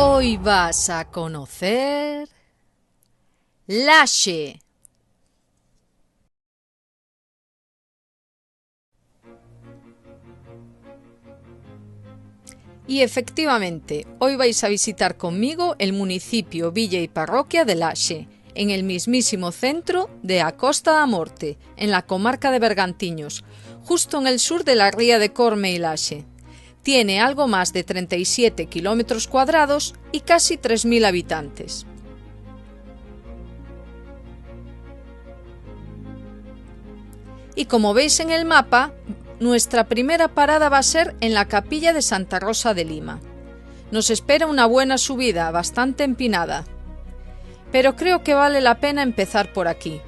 Hoy vas a conocer Laxe. Y efectivamente, hoy vais a visitar conmigo el municipio, villa y parroquia de Laxe, en el mismísimo centro de A Costa da Morte, en la comarca de Bergantiños, justo en el sur de la ría de Corme y Laxe. Tiene algo más de 37 kilómetros cuadrados y casi 3.000 habitantes. Y como veis en el mapa, nuestra primera parada va a ser en la capilla de Santa Rosa de Lima. Nos espera una buena subida, bastante empinada. Pero creo que vale la pena empezar por aquí,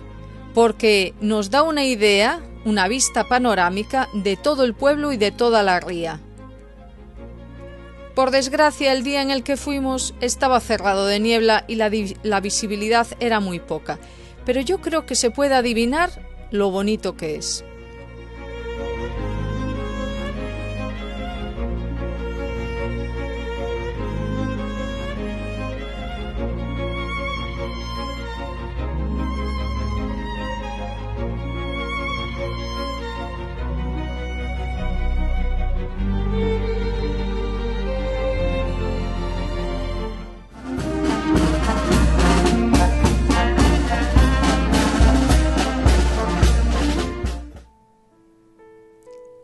porque nos da una idea, una vista panorámica de todo el pueblo y de toda la ría. Por desgracia, el día en el que fuimos estaba cerrado de niebla y la visibilidad era muy poca, pero yo creo que se puede adivinar lo bonito que es.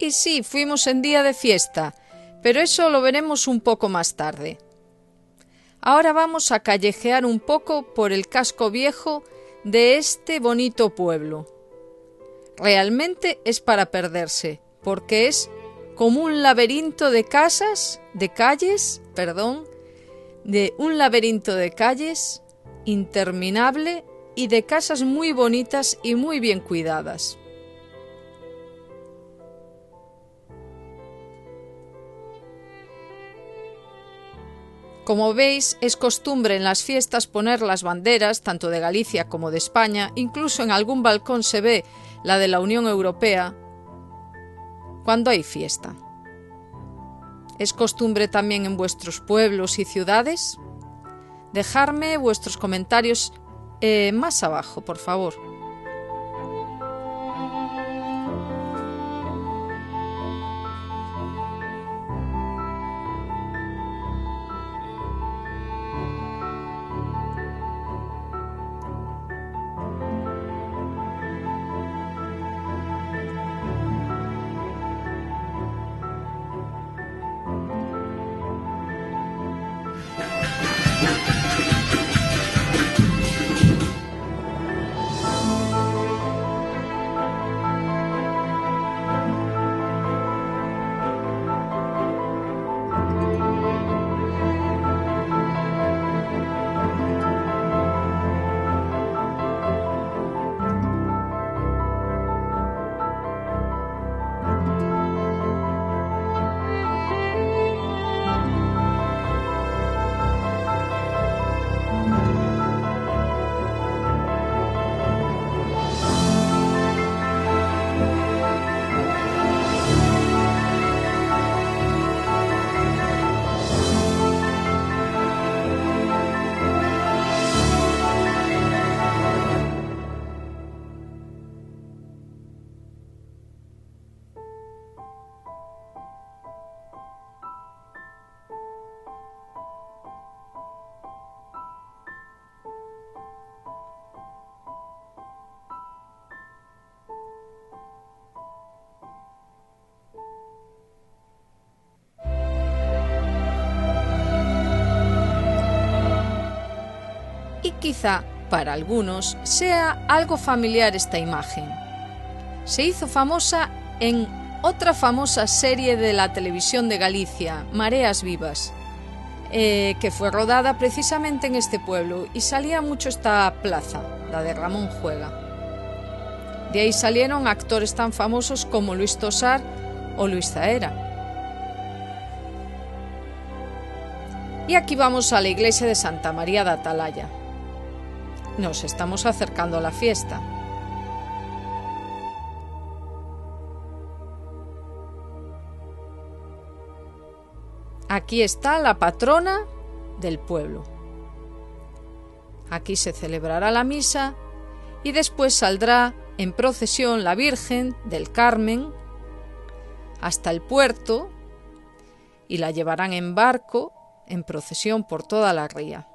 Y sí, fuimos en día de fiesta, pero eso lo veremos un poco más tarde. Ahora vamos a callejear un poco por el casco viejo de este bonito pueblo. Realmente es para perderse, porque es como un laberinto de un laberinto de calles interminable y de casas muy bonitas y muy bien cuidadas. Como veis, es costumbre en las fiestas poner las banderas, tanto de Galicia como de España, incluso en algún balcón se ve la de la Unión Europea, cuando hay fiesta. ¿Es costumbre también en vuestros pueblos y ciudades? Dejadme vuestros comentarios más abajo, por favor. Y quizá, para algunos, sea algo familiar esta imagen. Se hizo famosa en otra famosa serie de la televisión de Galicia, Mareas Vivas, que fue rodada precisamente en este pueblo y salía mucho esta plaza, la de Ramón Juega. De ahí salieron actores tan famosos como Luis Tosar o Luis Zaera. Y aquí vamos a la iglesia de Santa María de Atalaya. Nos estamos acercando a la fiesta. Aquí está la patrona del pueblo. Aquí se celebrará la misa y después saldrá en procesión la Virgen del Carmen hasta el puerto y la llevarán en barco en procesión por toda la ría.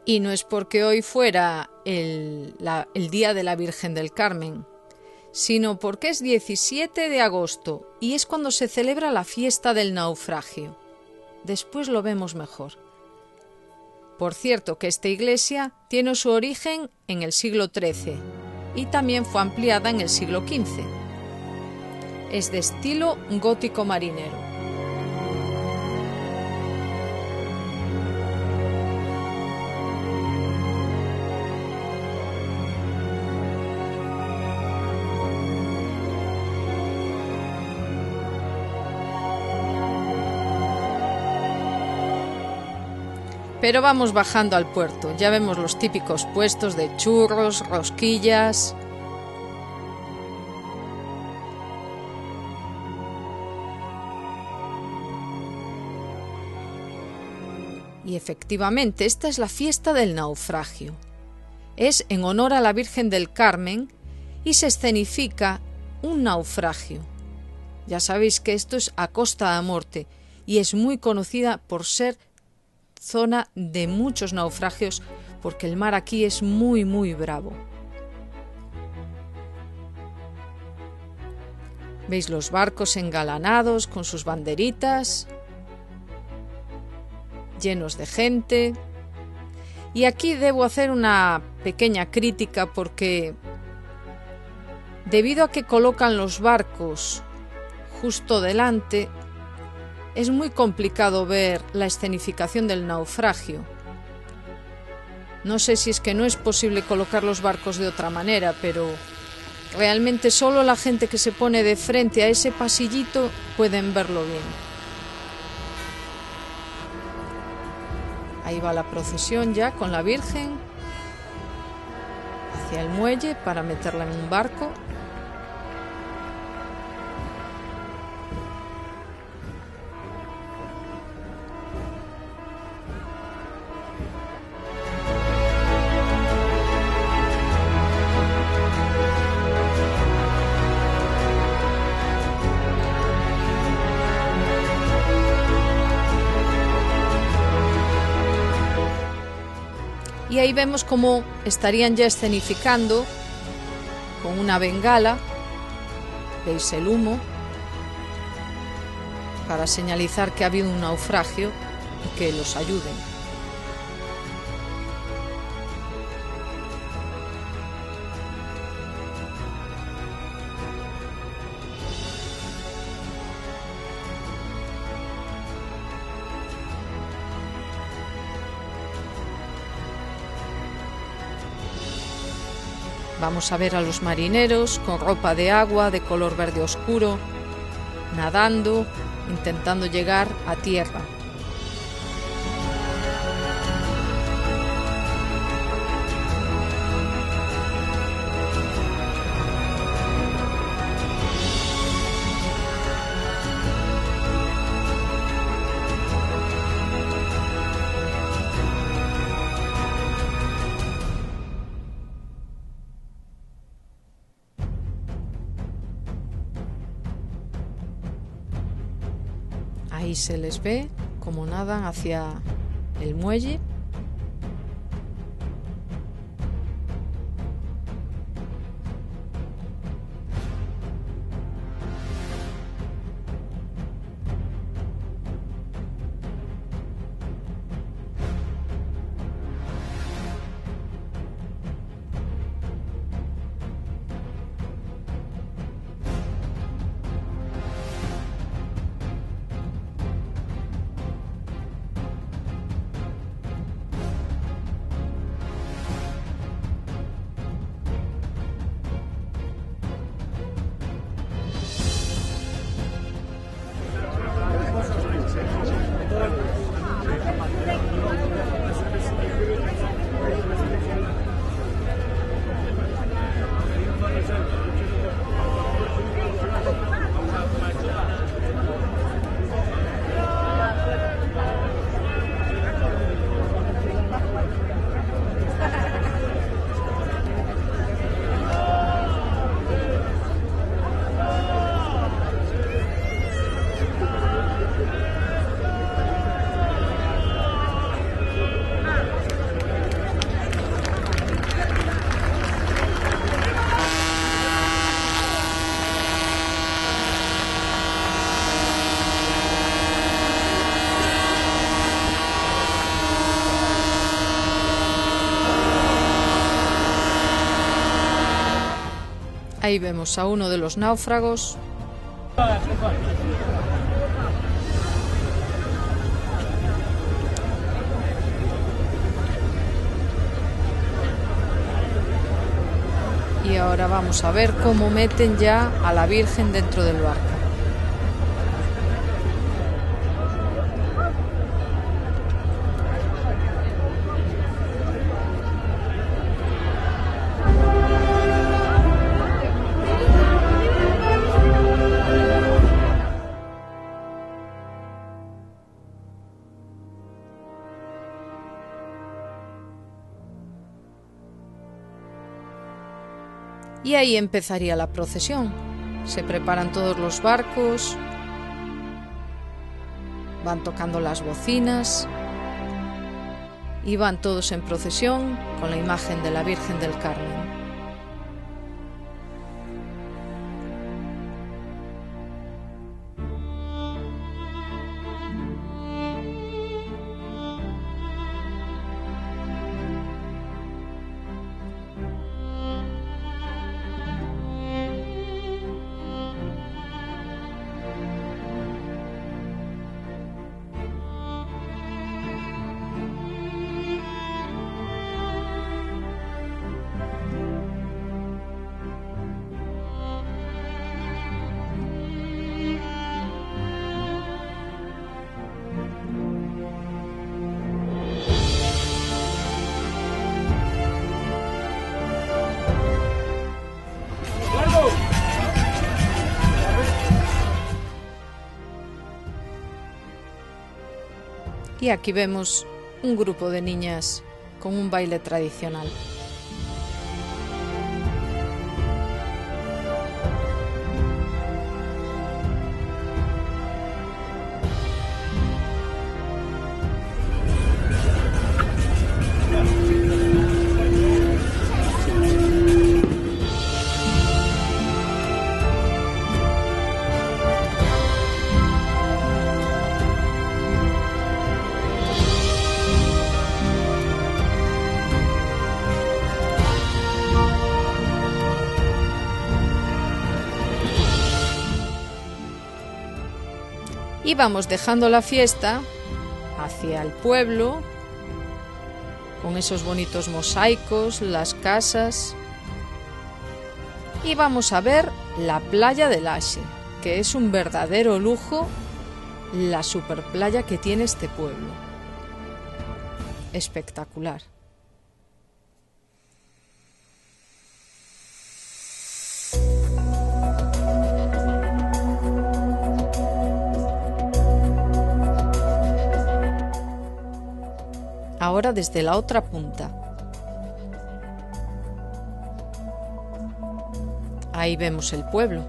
Y no es porque hoy fuera el Día de la Virgen del Carmen, sino porque es 17 de agosto y es cuando se celebra la fiesta del naufragio. Después lo vemos mejor. Por cierto que esta iglesia tiene su origen en el siglo XIII y también fue ampliada en el siglo XV. Es de estilo gótico marinero. Pero vamos bajando al puerto, ya vemos los típicos puestos de churros, rosquillas. Y efectivamente, esta es la fiesta del naufragio. Es en honor a la Virgen del Carmen y se escenifica un naufragio. Ya sabéis que esto es a Costa da Morte y es muy conocida por ser zona de muchos naufragios porque el mar aquí es muy bravo. ¿Veis los barcos engalanados con sus banderitas? Llenos de gente. Y aquí debo hacer una pequeña crítica porque debido a que colocan los barcos justo delante, es muy complicado ver la escenificación del naufragio. No sé si es que no es posible colocar los barcos de otra manera, pero realmente solo la gente que se pone de frente a ese pasillito pueden verlo bien. Ahí va la procesión ya con la Virgen hacia el muelle para meterla en un barco. Y ahí vemos cómo estarían ya escenificando con una bengala, veis el humo, para señalizar que ha habido un naufragio y que los ayuden. Vamos a ver a los marineros con ropa de agua de color verde oscuro, nadando, intentando llegar a tierra. Ahí se les ve como nadan hacia el muelle. Ahí vemos a uno de los náufragos. Y ahora vamos a ver cómo meten ya a la Virgen dentro del barco. Y ahí empezaría la procesión. Se preparan todos los barcos, van tocando las bocinas y van todos en procesión con la imagen de la Virgen del Carmen. Y aquí vemos un grupo de niñas con un baile tradicional. Y vamos dejando la fiesta hacia el pueblo, con esos bonitos mosaicos, las casas. Y vamos a ver la playa de Laxe, que es un verdadero lujo, la superplaya que tiene este pueblo. Espectacular. Ahora desde la otra punta. Ahí vemos el pueblo.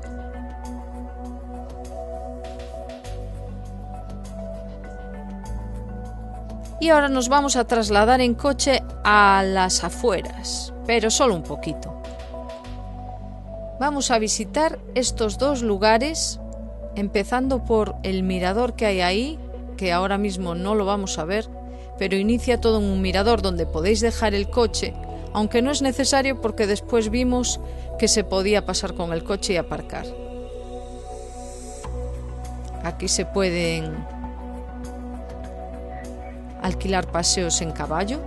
Y ahora nos vamos a trasladar en coche a las afueras, pero solo un poquito. Vamos a visitar estos dos lugares, empezando por el mirador que hay ahí, que ahora mismo no lo vamos a ver, pero inicia todo en un mirador donde podéis dejar el coche, aunque no es necesario porque después vimos que se podía pasar con el coche y aparcar. Aquí se pueden alquilar paseos en caballo.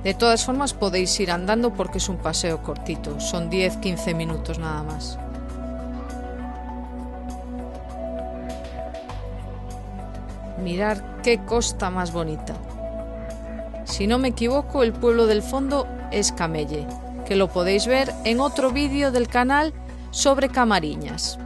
De todas formas podéis ir andando porque es un paseo cortito, son 10-15 minutos nada más. Mirad qué costa más bonita. Si no me equivoco, el pueblo del fondo es Camelle, que lo podéis ver en otro vídeo del canal sobre Camariñas.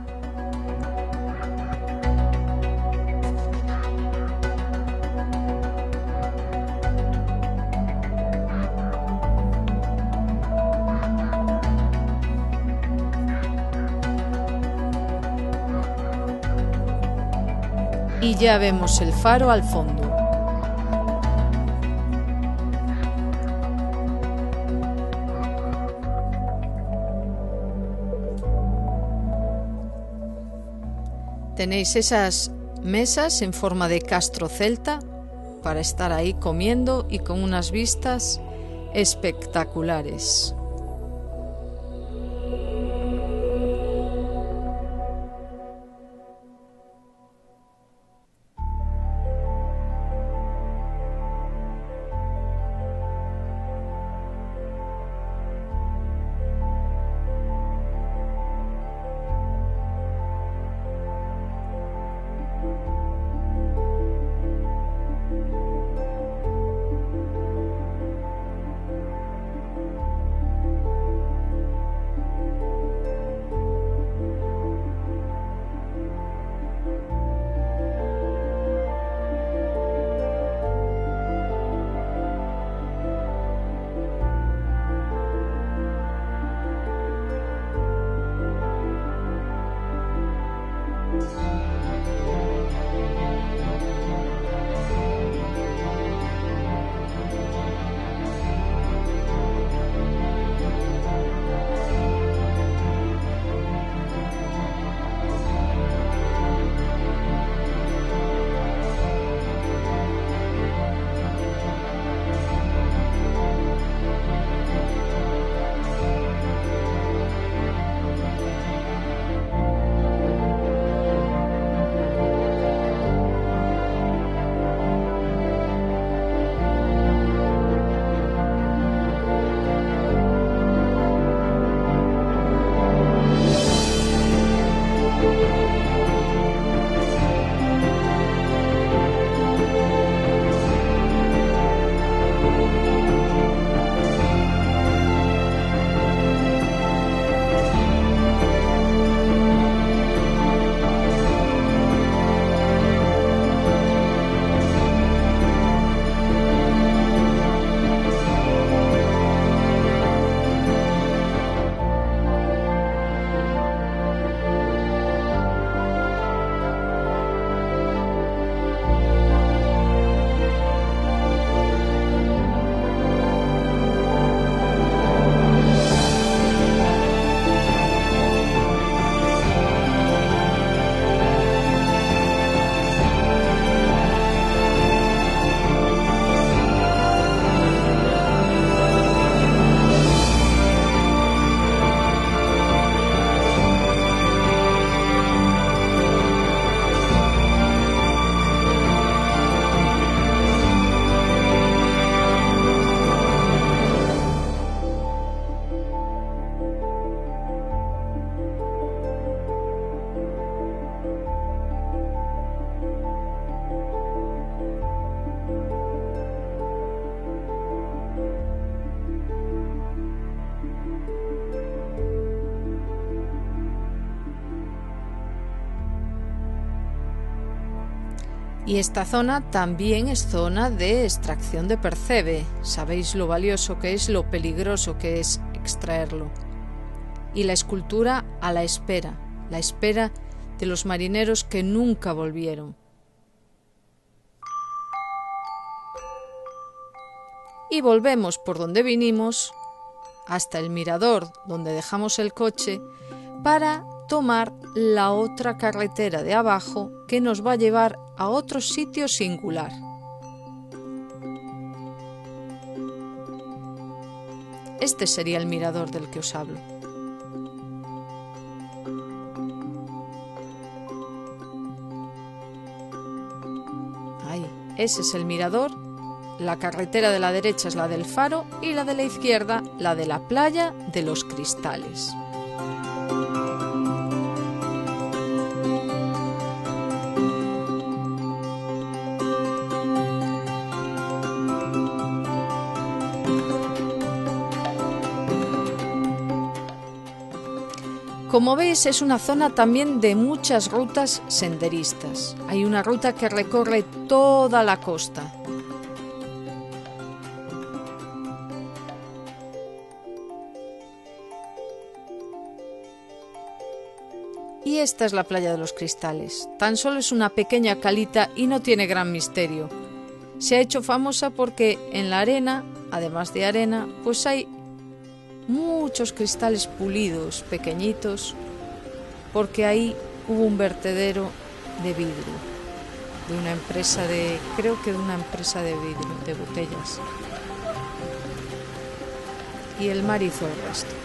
Y ya vemos el faro al fondo. Tenéis esas mesas en forma de castro celta para estar ahí comiendo y con unas vistas espectaculares. Y esta zona también es zona de extracción de percebe. Sabéis lo valioso que es, lo peligroso que es extraerlo. Y la escultura a la espera de los marineros que nunca volvieron. Y volvemos por donde vinimos, hasta el mirador donde dejamos el coche, para tomar la otra carretera de abajo que nos va a llevar a otro sitio singular. Este sería el mirador del que os hablo. Ahí, ese es el mirador. La carretera de la derecha es la del faro y la de la izquierda la de la playa de los Cristales. Como veis, es una zona también de muchas rutas senderistas. Hay una ruta que recorre toda la costa. Y esta es la playa de los Cristales. Tan solo es una pequeña calita y no tiene gran misterio. Se ha hecho famosa porque en la arena, además de arena, pues hay muchos cristales pulidos, pequeñitos, porque ahí hubo un vertedero de vidrio, de una empresa creo que de una empresa de vidrio, de botellas. y el mar hizo el resto.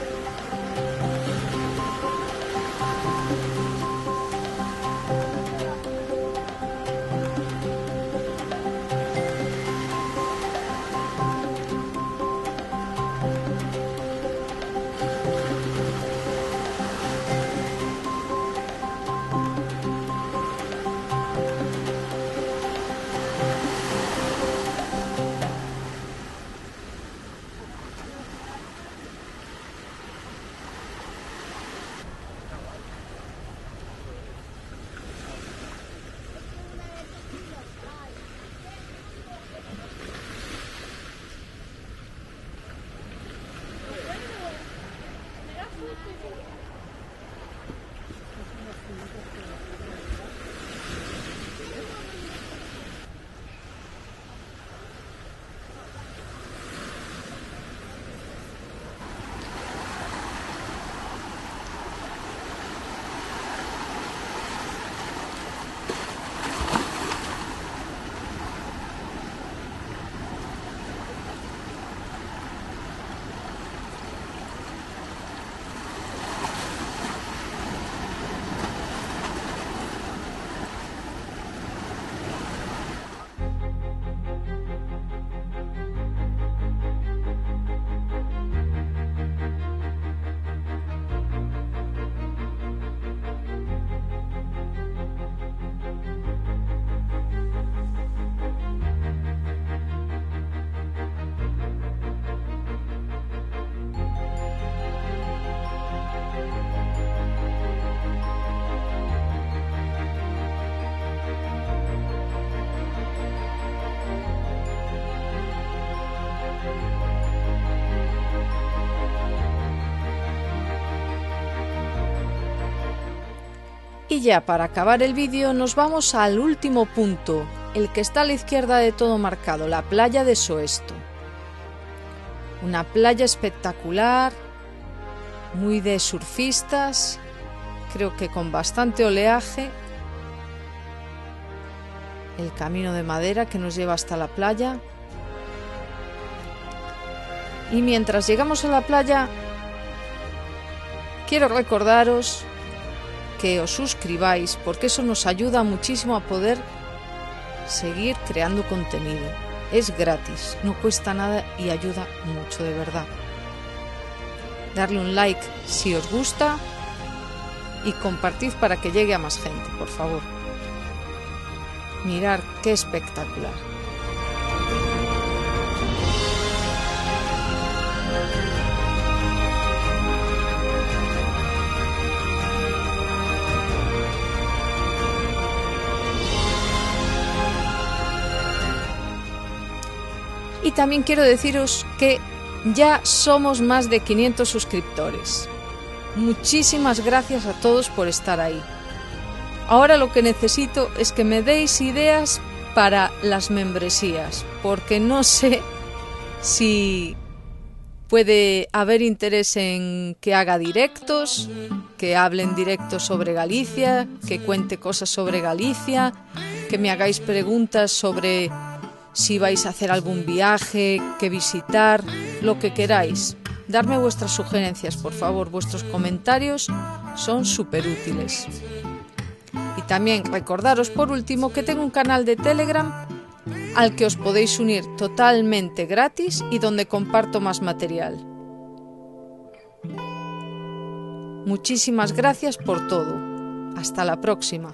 Y ya para acabar el vídeo nos vamos al último punto, el que está a la izquierda de todo marcado, la playa de Soesto. Una playa espectacular, muy de surfistas, creo que con bastante oleaje. El camino de madera que nos lleva hasta la playa. Y mientras llegamos a la playa, quiero recordaros que os suscribáis, porque eso nos ayuda muchísimo a poder seguir creando contenido. Es gratis, no cuesta nada y ayuda mucho, de verdad. Darle un like si os gusta y compartid para que llegue a más gente, por favor. Mirad qué espectacular. Y también quiero deciros que ya somos más de 500 suscriptores. Muchísimas gracias a todos por estar ahí. Ahora lo que necesito es que me deis ideas para las membresías, porque no sé si puede haber interés en que haga directos, que hable en directo sobre Galicia, que cuente cosas sobre Galicia, que me hagáis preguntas sobre si vais a hacer algún viaje, que visitar, lo que queráis. Darme vuestras sugerencias, por favor, vuestros comentarios son súper útiles. Y también recordaros por último que tengo un canal de Telegram al que os podéis unir totalmente gratis y donde comparto más material. Muchísimas gracias por todo. Hasta la próxima.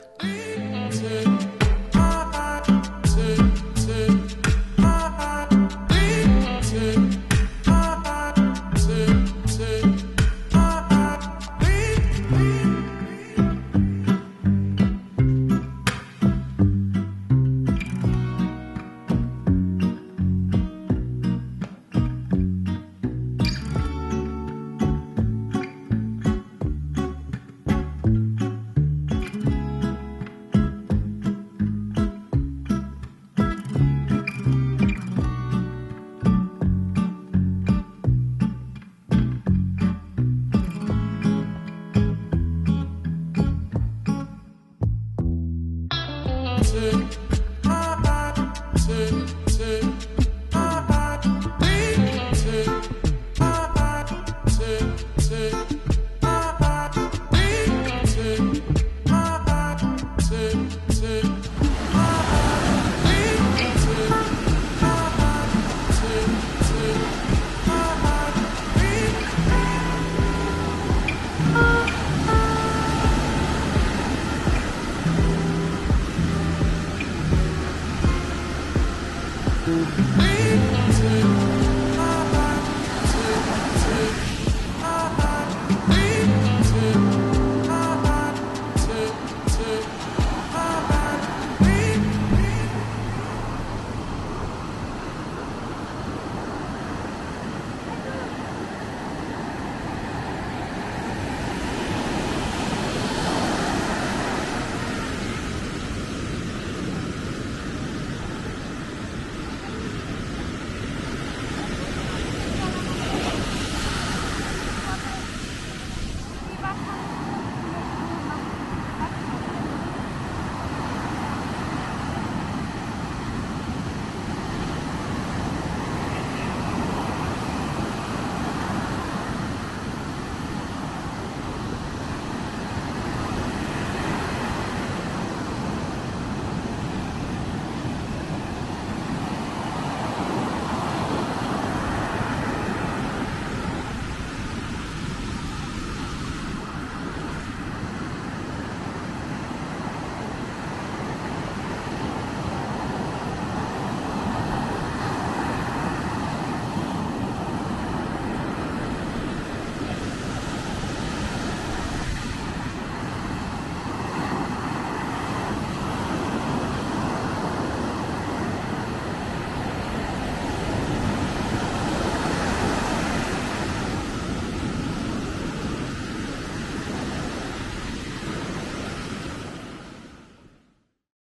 We